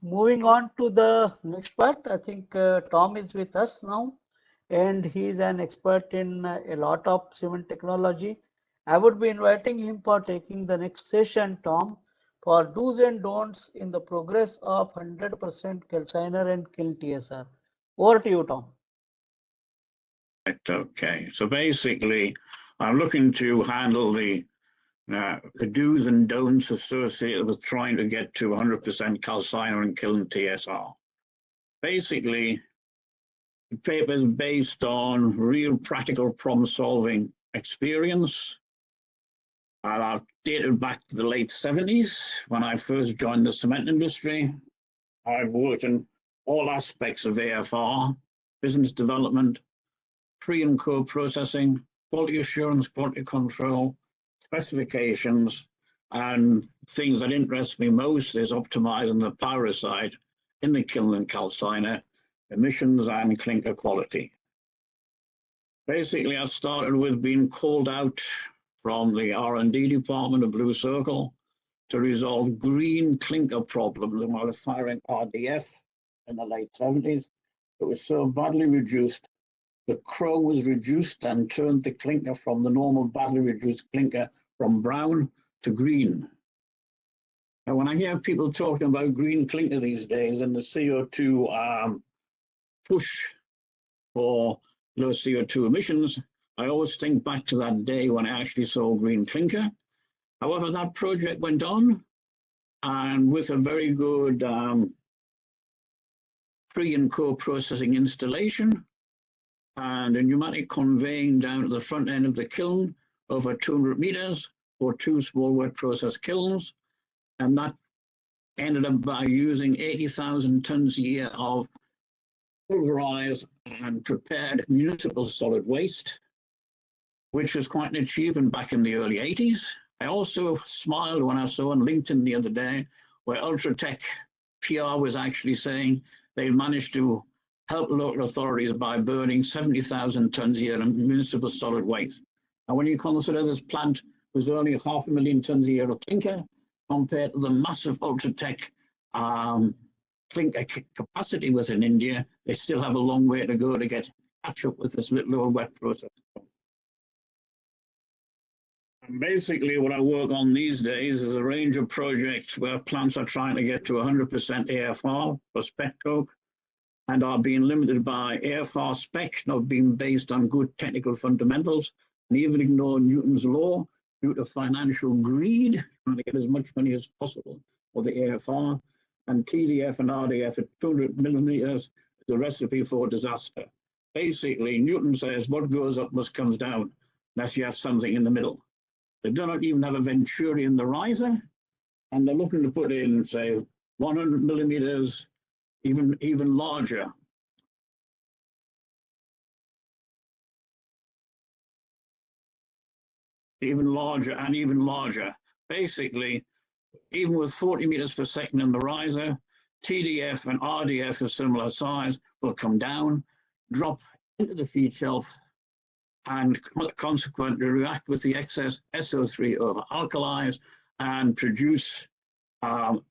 moving on to the next part, I think Tom is with us now, and he is an expert in a lot of cement technology. I would be inviting him for taking the next session, Tom, for do's and don'ts in the progress of 100% calciner and kiln TSR. Over to you, Tom. Okay, so basically, I'm looking to handle the do's and don'ts associated with trying to get to 100% calciner and kiln TSR. Basically, the paper is based on real practical problem-solving experience. I've dated back to the late 70s when I first joined the cement industry. I've worked in all aspects of AFR, business development, pre and co-processing, quality assurance, quality control, specifications, and things that interest me most is optimizing the power side in the kiln and calciner, emissions and clinker quality. Basically, I started with being called out from the R&D department of Blue Circle to resolve green clinker problems while firing RDF in the late 70s. It was so badly reduced, the chrome was reduced and turned the clinker from the normal badly reduced clinker from brown to green. And when I hear people talking about green clinker these days and the CO2 push for low CO2 emissions, I always think back to that day when I actually saw green clinker. However, that project went on, and with a very good pre and co-processing installation and a pneumatic conveying down to the front end of the kiln over 200 meters for 2 small wet process kilns, and that ended up by using 80,000 tons a year of pulverized and prepared municipal solid waste, which was quite an achievement back in the early 80s. I also smiled when I saw on LinkedIn the other day where Ultratech PR was actually saying they managed to help local authorities by burning 70,000 tons a year of municipal solid waste. And when you consider this plant was only 500,000 tons a year of clinker compared to the massive Ultratech clinker capacity within India, they still have a long way to go to catch up with this little old wet process. And basically what I work on these days is a range of projects where plants are trying to get to 100% AFR or spec coke and are being limited by AFR spec, not being based on good technical fundamentals, and even ignore Newton's law due to financial greed, trying to get as much money as possible for the AFR, and TDF and RDF at 200 millimeters is a recipe for disaster. Basically, Newton says what goes up must come down, unless you have something in the middle. They do not even have a venturi in the riser, and they're looking to put in, say, 100 millimeters, even larger. Even larger. Basically, even with 40 meters per second in the riser, TDF and RDF of similar size will come down, drop into the feed shelf, and consequently react with the excess SO3 over alkalis and produce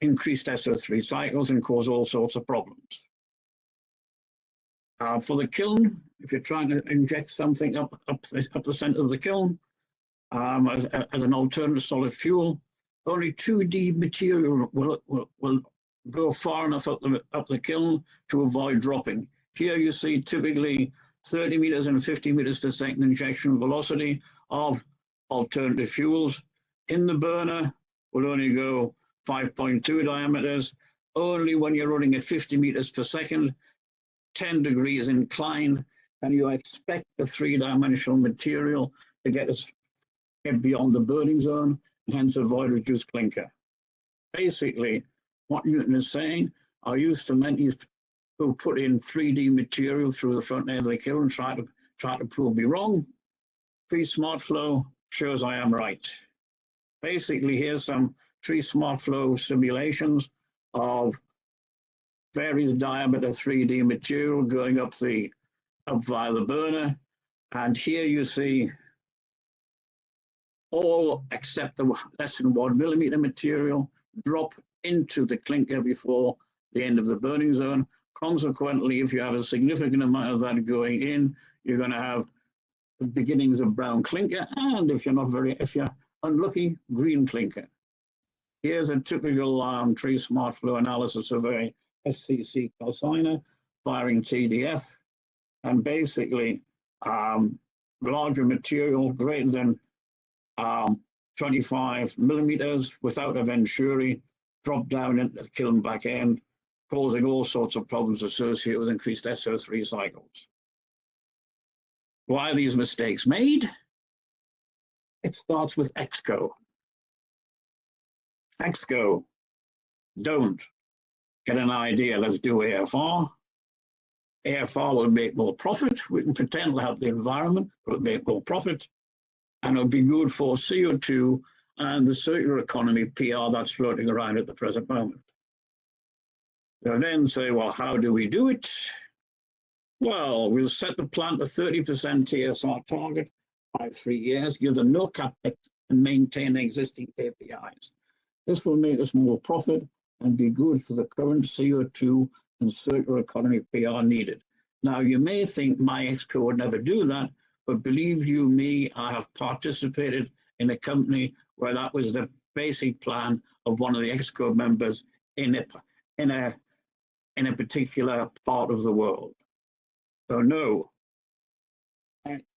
increased SO3 cycles and cause all sorts of problems. For the kiln, if you're trying to inject something up the center of the kiln as an alternative solid fuel, only 2D material will go far enough up the kiln to avoid dropping. Here you see typically 30 meters and 50 meters per second injection velocity of alternative fuels. In the burner will only go 5.2 diameters, only when you're running at 50 meters per second, 10 degrees incline, and you expect the 3-dimensional material to get beyond the burning zone and hence avoid reduced clinker. Basically, what Newton is saying, I use cement who put in 3D material through the front end of the kiln and try to prove me wrong. Trie Smart Flow shows I am right. Basically, here's some Trie Smart Flow simulations of various diameter 3D material going up via the burner. And here you see all except the less than 1 millimeter material drop into the clinker before the end of the burning zone. Consequently, if you have a significant amount of that going in, you're going to have the beginnings of brown clinker, and if you're unlucky, green clinker. Here's a typical Trie Smart Flow analysis of a SCC calciner firing TDF, and basically larger material greater than 25 millimeters without a venturi drop down into the kiln back end, causing all sorts of problems associated with increased SO3 cycles. Why are these mistakes made? It starts with exco. Exco, don't get an idea, let's do AFR. AFR will make more profit. We can pretend to help the environment, but it'll make more profit. And it'll be good for CO2 and the circular economy PR that's floating around at the present moment. They'll then say, well, how do we do it? Well, we'll set the plant a 30% TSR target by 3 years, give them no capex, and maintain existing KPIs. This will make us more profit and be good for the current CO2 and circular economy PR needed. Now, you may think my exco would never do that, but believe you me, I have participated in a company where that was the basic plan of one of the exco members in a particular part of the world. So no,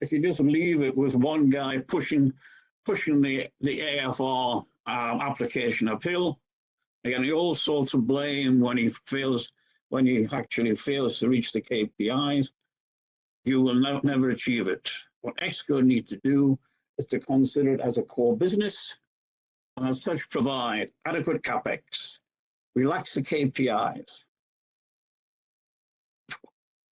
if you just leave it with one guy pushing the AFR application uphill, again, all sorts of blame when he actually fails to reach the KPIs, you will never achieve it. What EXCO need to do is to consider it as a core business, and as such provide adequate capex, relax the KPIs,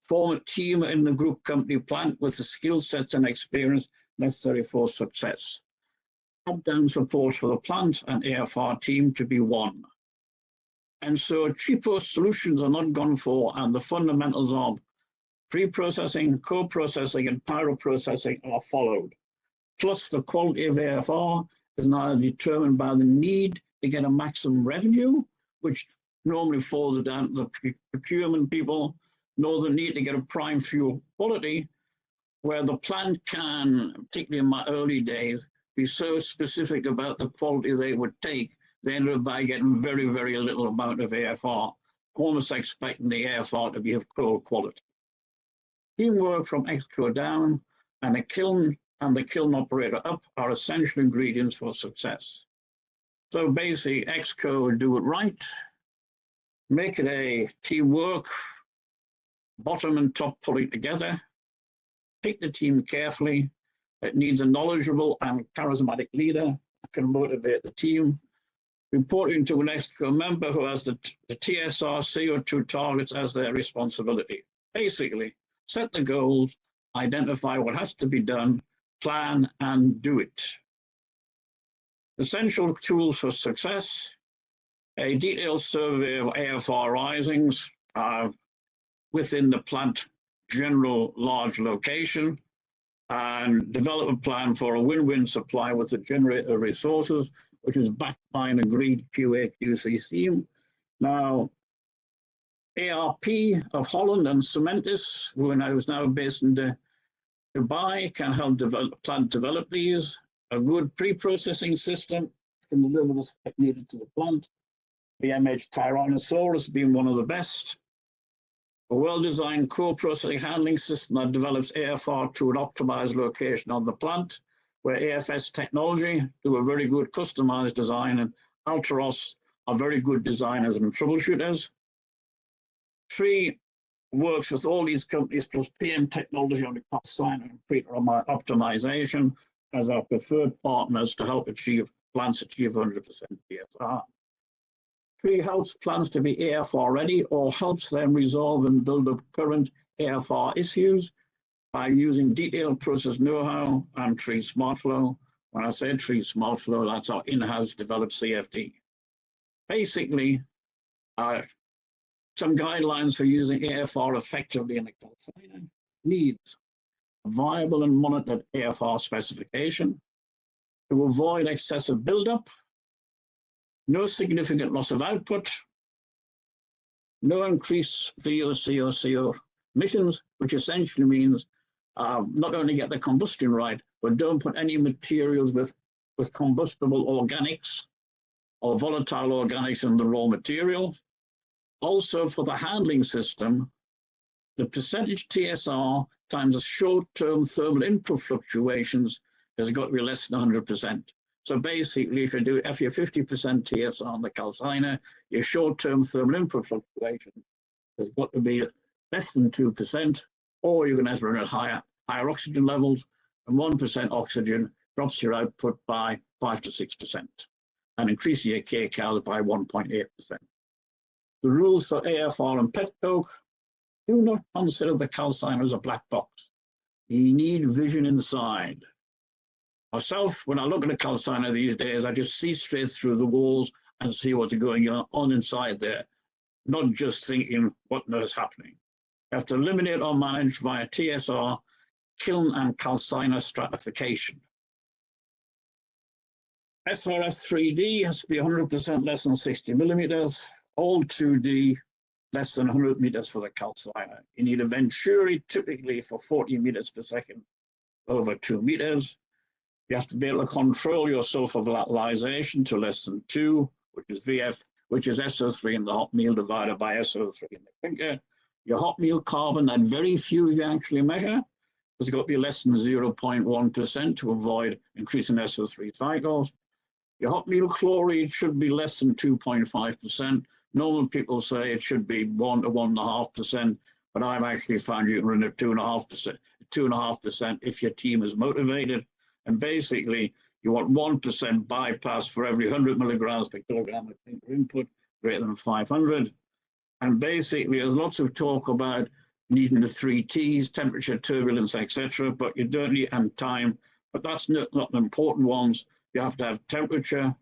form a team in the group company plant with the skill sets and experience necessary for success. Top-down support for the plant and AFR team to be one. And so cheaper solutions are not gone for, and the fundamentals of pre-processing, co-processing, and pyro-processing are followed. Plus, the quality of AFR is now determined by the need to get a maximum revenue, which normally falls down to the procurement people, nor the need to get a prime fuel quality, where the plant can, particularly in my early days, be so specific about the quality they would take, they ended up by getting very, very little amount of AFR, almost expecting the AFR to be of poor quality. Teamwork from EXCO down and the kiln operator up are essential ingredients for success. So basically, EXCO do it right, make it a teamwork, bottom and top pulling together, pick the team carefully. It needs a knowledgeable and charismatic leader who can motivate the team, reporting to an EXCO member who has the TSR CO2 targets as their responsibility. Basically, set the goals, identify what has to be done, plan and do it. Essential tools for success: a detailed survey of AFR risings within the plant general large location, and develop a plan for a win-win supply with the generator resources, which is backed by an agreed QA/QC scheme. Now, ARP of Holland and Cementis, who is now based in Dubai, can help plant develop these. A good pre-processing system can deliver the spec needed to the plant. The MH Tyrannosaurus being one of the best. A well-designed co-processing handling system that develops AFR to an optimized location on the plant, where AFS technology do a very good customized design, and Alteros are very good designers and troubleshooters. Trie works with all these companies plus PM Technology on the Calciner and optimization as our preferred partners to help plants achieve 100% TSR. Trie helps plants to be AFR ready or helps them resolve and build up current AFR issues by using detailed process know-how and Trie Smart Flow. When I say Trie Smart Flow, that's our in-house developed CFD. Basically, some guidelines for using AFR effectively in a calciner needs a viable and monitored AFR specification to avoid excessive buildup, no significant loss of output, no increase VOC or CO emissions, which essentially means not only get the combustion right, but don't put any materials with combustible organics or volatile organics in the raw material. Also, for the handling system, the percentage TSR times the short-term thermal input fluctuations has got to be less than 100%. So basically, if you're 50% TSR on the calciner, your short-term thermal input fluctuation has got to be less than 2%, or you're going to have to run at higher oxygen levels, and 1% oxygen drops your output by 5 to 6%, and increases your kcal by 1.8%. The rules for AFR and petcoke: do not consider the calciner as a black box. You need vision inside. Myself, when I look at a calciner these days, I just see straight through the walls and see what's going on inside there, not just thinking what is happening. You have to eliminate or manage via TSR, kiln and calciner stratification. SRS 3D has to be 100% less than 60 millimeters, all 2D less than 100 meters for the calciner. You need a venturi typically for 40 meters per second over 2 meters. You have to be able to control your sulfur volatilization to less than 2, which is VF, which is SO3 in the hot meal divided by SO3 in the clinker. Your hot meal carbon, that very few you actually measure, has got to be less than 0.1% to avoid increasing SO3 cycles. Your hot meal chloride should be less than 2.5%. Normal people say it should be 1 to 1.5%, but I've actually found you can run at 2.5% if your team is motivated. And basically, you want 1% bypass for every 100 milligrams per kilogram of clinker input, greater than 500. And basically, there's lots of talk about needing the 3 T's, temperature, turbulence, etc., but you don't need, and time, but that's not the important ones. You have to have temperature,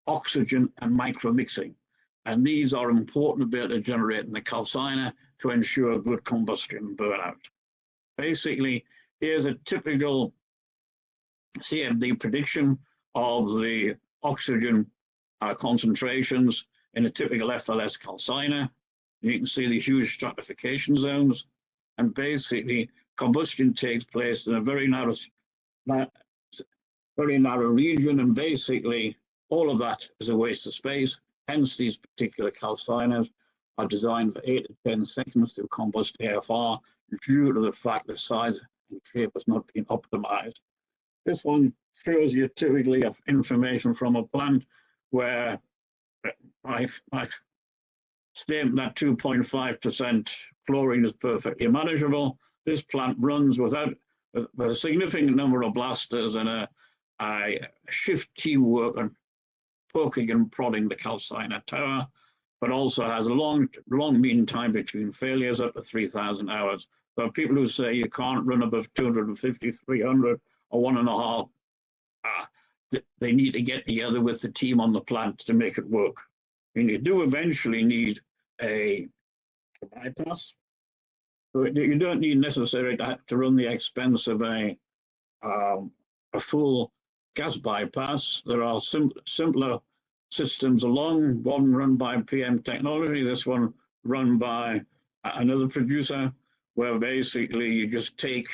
oxygen, and micro mixing. And these are important to be able to generate in the calciner to ensure good combustion and burnout. Basically, here's a typical CFD prediction of the oxygen concentrations in a typical FLS calciner. You can see the huge stratification zones, and basically combustion takes place in a very narrow region, and basically all of that is a waste of space. Hence, these particular calciners are designed for 8 to 10 seconds to combust AFR due to the fact the size and shape has not been optimized. This one shows you typically of information from a plant where I statement that 2.5% chlorine is perfectly manageable. This plant runs with a significant number of blasters and a shift teamwork and poking and prodding the calciner tower, but also has a long mean time between failures, up to 3,000 hours. So people who say you can't run above 250, 300 or 1.5, they need to get together with the team on the plant to make it work. And you do eventually need a bypass. So you don't need necessarily to run the expense of a full gas bypass. There are simpler systems along, one run by PM Technology, this one run by another producer, where basically you just take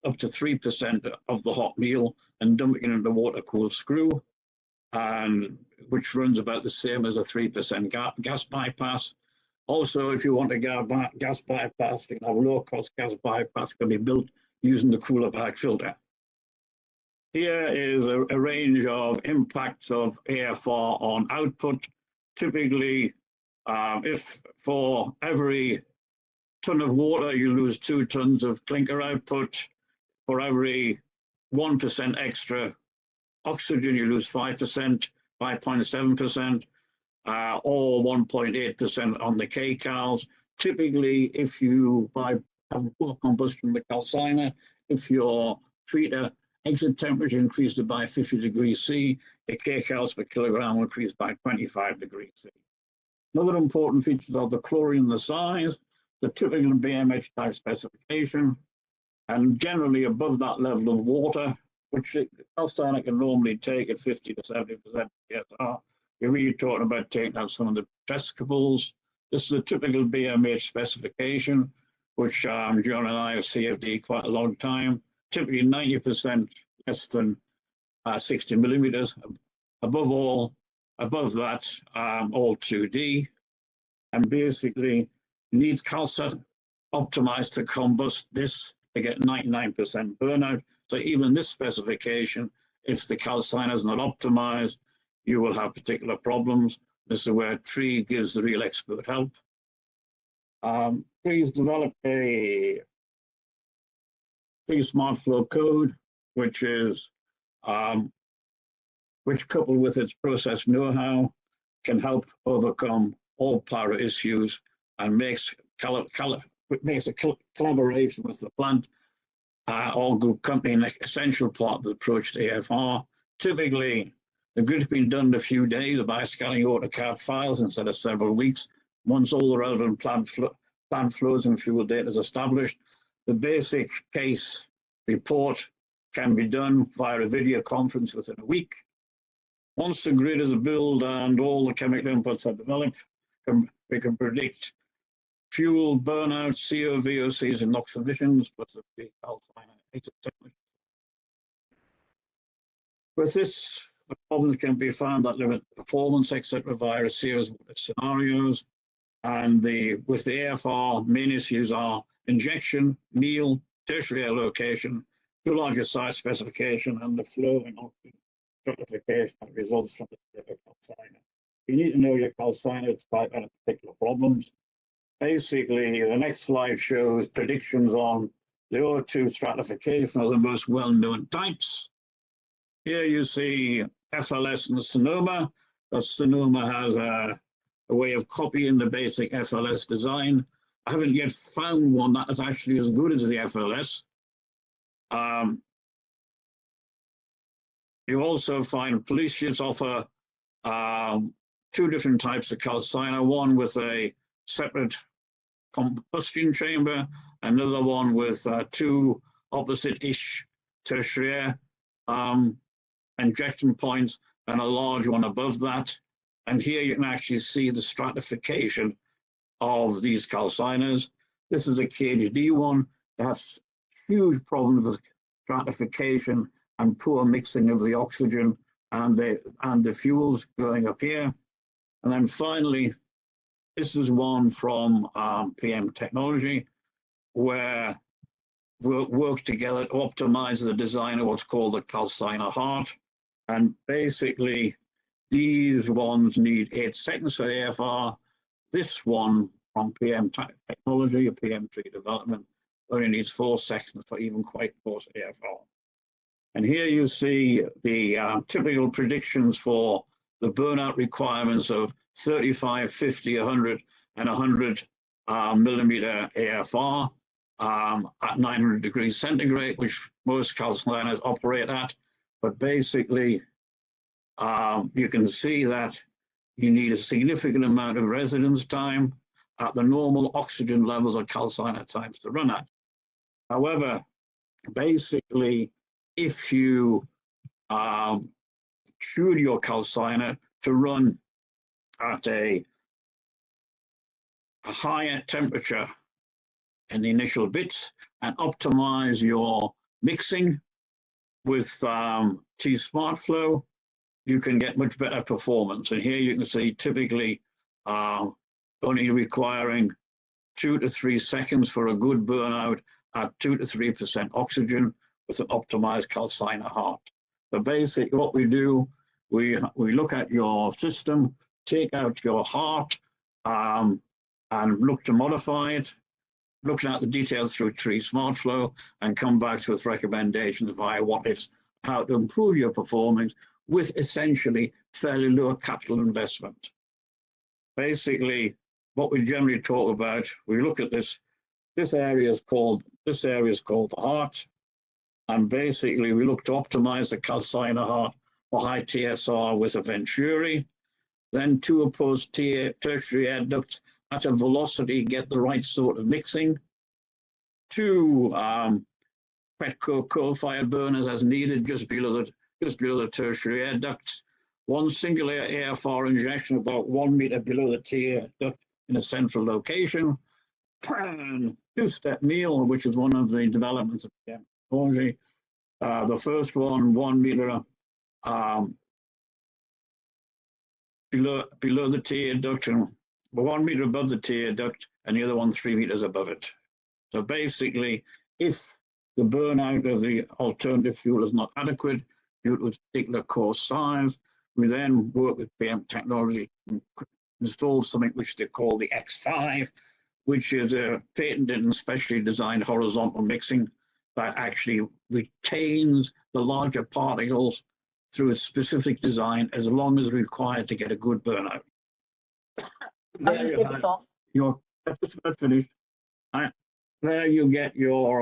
up to 3% of the hot meal and dump it into the water-cooled screw, and which runs about the same as a 3% gas bypass. Also, if you want a gas bypass, you can have low-cost gas bypass can be built using the cooler bag filter. Here is a range of impacts of AFR on output. Typically, if for every ton of water, you lose 2 tons of clinker output. For every 1% extra oxygen, you lose 5%, 5.7%, or 1.8% on the kcals. Typically, if you have poor combustion in the calciner, if your treater exit temperature increased by 50 degrees C, the kcals per kilogram will increase by 25 degrees C. Another important feature of the chlorine and the size, the typical BMH type specification, and generally above that level of water, which the calciner can normally take at 50 to 70% PSR. You're really talking about taking out some of the testicles, This is a typical BMH specification, which John and I have CFD quite a long time. Typically 90% less than 60 millimeters. Above that, all 2D. And basically needs calciner optimized to combust this to get 99% burnout. So even this specification, if the calciner is not optimized, you will have particular problems. This is where Trie gives the real expert help. Trie's developed a Trie Smart Flow code, which coupled with its process know-how can help overcome all power issues and makes a collaboration with the plant all good company an essential part of the approach to AFR. Typically, the grid's been done in a few days by scanning AutoCAD files instead of several weeks. Once all the relevant plant flows and fuel data is established, the basic case report can be done via a video conference within a week. Once the grid is built and all the chemical inputs are developed, we can predict fuel burnout, CO, VOCs, and NOx emissions, plus the calciner exit temperature. With this, the problems can be found that limit performance, etc., via a series of scenarios. And with the AFR, main issues are injection, meal, tertiary allocation, too large a size specification, and the flow and oxygen stratification that results from the calciner. You need to know your calciner type and particular problems. Basically, the next slide shows predictions on the O2 stratification of the most well-known types. Here you see FLS and Sonoma. The Sonoma has a way of copying the basic FLS design. I haven't yet found one that is actually as good as the FLS. You also find police ships offer two different types of calciner, one with a separate combustion chamber, another one with two opposite-ish tertiary injection points, and a large one above that. And here you can actually see the stratification of these calciners. This is a KHD one that has huge problems with stratification and poor mixing of the oxygen and the fuels going up here. And then finally, this is one from PM Technology, where we'll work together to optimize the design of what's called the calciner heart. And basically, these ones need 8 seconds for AFR. This one from PM Technology, or PM Trie Development, only needs 4 seconds for even quite coarse AFR. And here you see the typical predictions for the burnout requirements of 35, 50, 100, and 100 millimeter AFR at 900 degrees centigrade, which most calciners operate at. But basically, you can see that you need a significant amount of residence time at the normal oxygen levels of calciner times to run at. However, basically, if you tune your calciner to run at a higher temperature in the initial bits and optimize your mixing with Trie Smart Flow, you can get much better performance. And here you can see typically only requiring 2 to 3 seconds for a good burnout at 2 to 3% oxygen with an optimized calciner heart. But basically what we do, we look at your system, take out your heart, and look to modify it, looking at the details through Trie Smart Flow, and come back to with recommendations via what ifs, how to improve your performance with essentially fairly low capital investment. Basically, what we generally talk about, we look at this area is called the heart, and basically we look to optimize the calciner heart for high TSR with a Venturi, then 2 opposed tertiary air ducts at a velocity, get the right sort of mixing, 2 petcoke coal-fired burners as needed just below the tertiary air ducts, 1 singular AFR injection about 1 meter below the T duct in a central location, and two-step meal, which is one of the developments of technology. The first one, 1 meter below the tear duct, and 1 meter above the tear duct, and the other one 3 meters above it. So basically, if the burnout of the alternative fuel is not adequate due to its particular core size, we then work with PM technology and install something which they call the X5, which is a patented and specially designed horizontal mixing that actually retains the larger particles through its specific design as long as required to get a good burnout. There you have your, just about finished. There you get your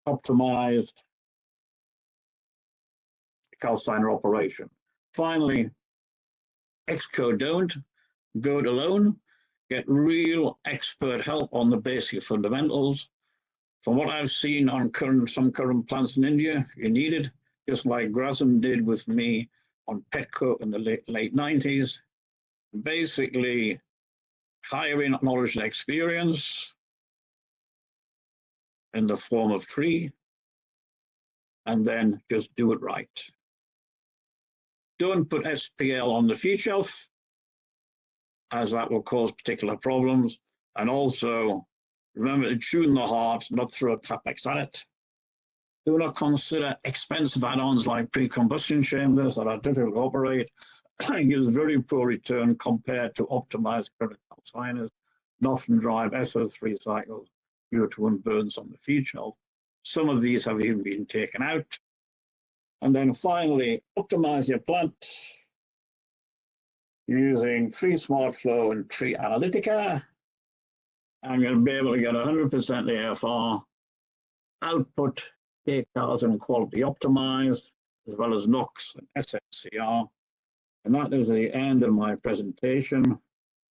optimized calciner operation. Finally, Xcode don't go it alone. Get real expert help on the basic fundamentals. From what I've seen on some current plants in India, you need it, just like Grasam did with me on Petcoke in the late 90s. Basically, hiring knowledge and experience in the form of Trie, and then just do it right. Don't put SPL on the feed shelf, as that will cause particular problems. And also, remember to tune the heart, not throw a capex at it. Do not consider expensive add-ons like pre-combustion chambers that are difficult to operate. Gives very poor return compared to optimized current calciners, and often drive SO3 cycles due to unburns on the feed shelf. Some of these have even been taken out. And then finally, optimize your plant using Trie Smart Flow and Trie Analytica. And you'll be able to get 100% AFR output, kcals and quality optimized, as well as NOx and SSCR. And that is the end of my presentation.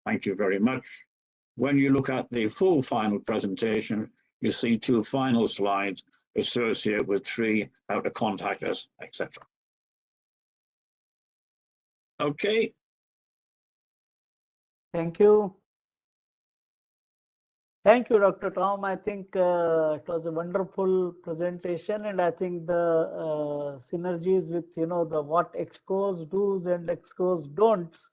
Thank you very much. When you look at the full final presentation, you see 2 final slides associated with Trie, how to contact us, etc. Okay. Thank you. Thank you, Dr. Tom. I think it was a wonderful presentation, and I think the synergies with the what excos do's and excos don'ts.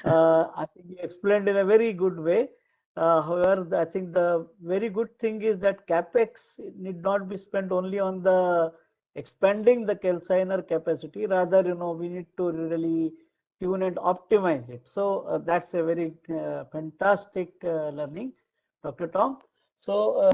I think you explained in a very good way. However, I think the very good thing is that capex need not be spent only on the expanding the calciner capacity. Rather, we need to really tune and optimize it. So that's a very fantastic learning, Dr. Tom. So